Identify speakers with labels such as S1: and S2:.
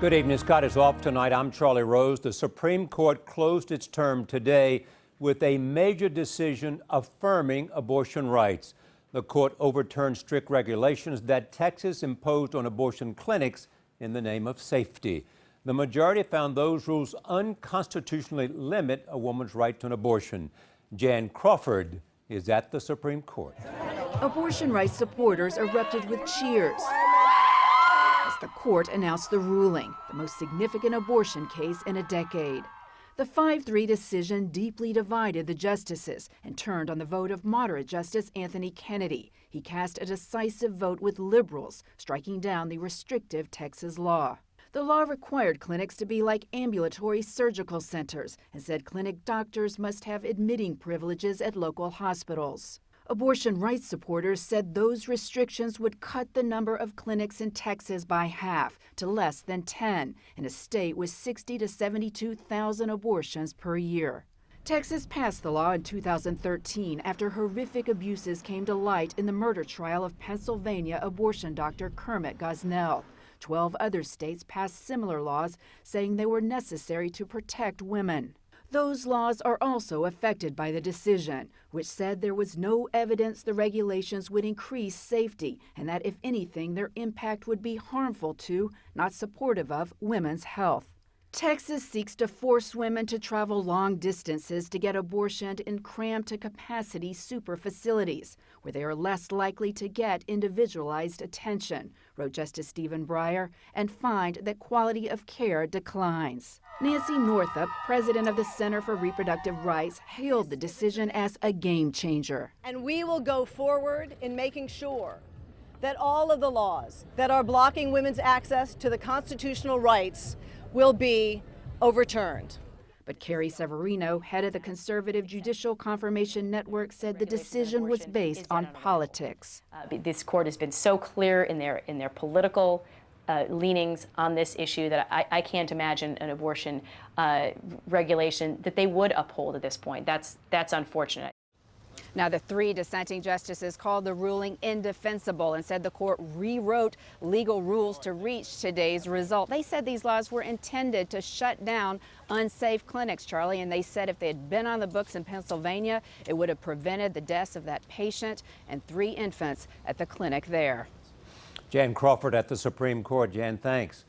S1: Good evening. Scott is off tonight. I'm Charlie Rose. The Supreme Court closed its term today with a major decision affirming abortion rights. The court overturned strict regulations that Texas imposed on abortion clinics in the name of safety. The majority found those rules unconstitutionally limit a woman's right to an abortion. Jan Crawford is at the Supreme Court.
S2: Abortion rights supporters erupted with cheers as the court announced the ruling, the most significant abortion case in a decade. The 5-3 decision deeply divided the justices and turned on the vote of moderate Justice Anthony Kennedy. He cast a decisive vote with liberals, striking down the restrictive Texas law. The law required clinics to be like ambulatory surgical centers and said clinic doctors must have admitting privileges at local hospitals. Abortion rights supporters said those restrictions would cut the number of clinics in Texas by half to less than 10 in a state with 60 to 72,000 abortions per year. Texas passed the law in 2013 after horrific abuses came to light in the murder trial of Pennsylvania abortion doctor Kermit Gosnell. 12 other states passed similar laws saying they were necessary to protect women. Those laws are also affected by the decision, which said there was no evidence the regulations would increase safety and that if anything, their impact would be harmful to, not supportive of, women's health. Texas seeks to force women to travel long distances to get abortion in crammed-to-capacity super facilities, where they are less likely to get individualized attention, wrote Justice Stephen Breyer, and find that quality of care declines. Nancy Northup, president of the Center for Reproductive Rights, hailed the decision as a game changer.
S3: And we will go forward in making sure that all of the laws that are blocking women's access to the constitutional rights will be overturned.
S2: But Carrie Severino, head of the Conservative Judicial Confirmation Network, said the decision was based on politics.
S4: This court has been so clear in their political leanings on this issue that I can't imagine an abortion regulation that they would uphold at this point. That's unfortunate.
S2: Now, the 3 dissenting justices called the ruling indefensible and said the court rewrote legal rules to reach today's result. They said these laws were intended to shut down unsafe clinics, Charlie, and they said if they had been on the books in Pennsylvania, it would have prevented the deaths of that patient and 3 infants at the clinic there.
S1: Jan Crawford at the Supreme Court. Jan, thanks.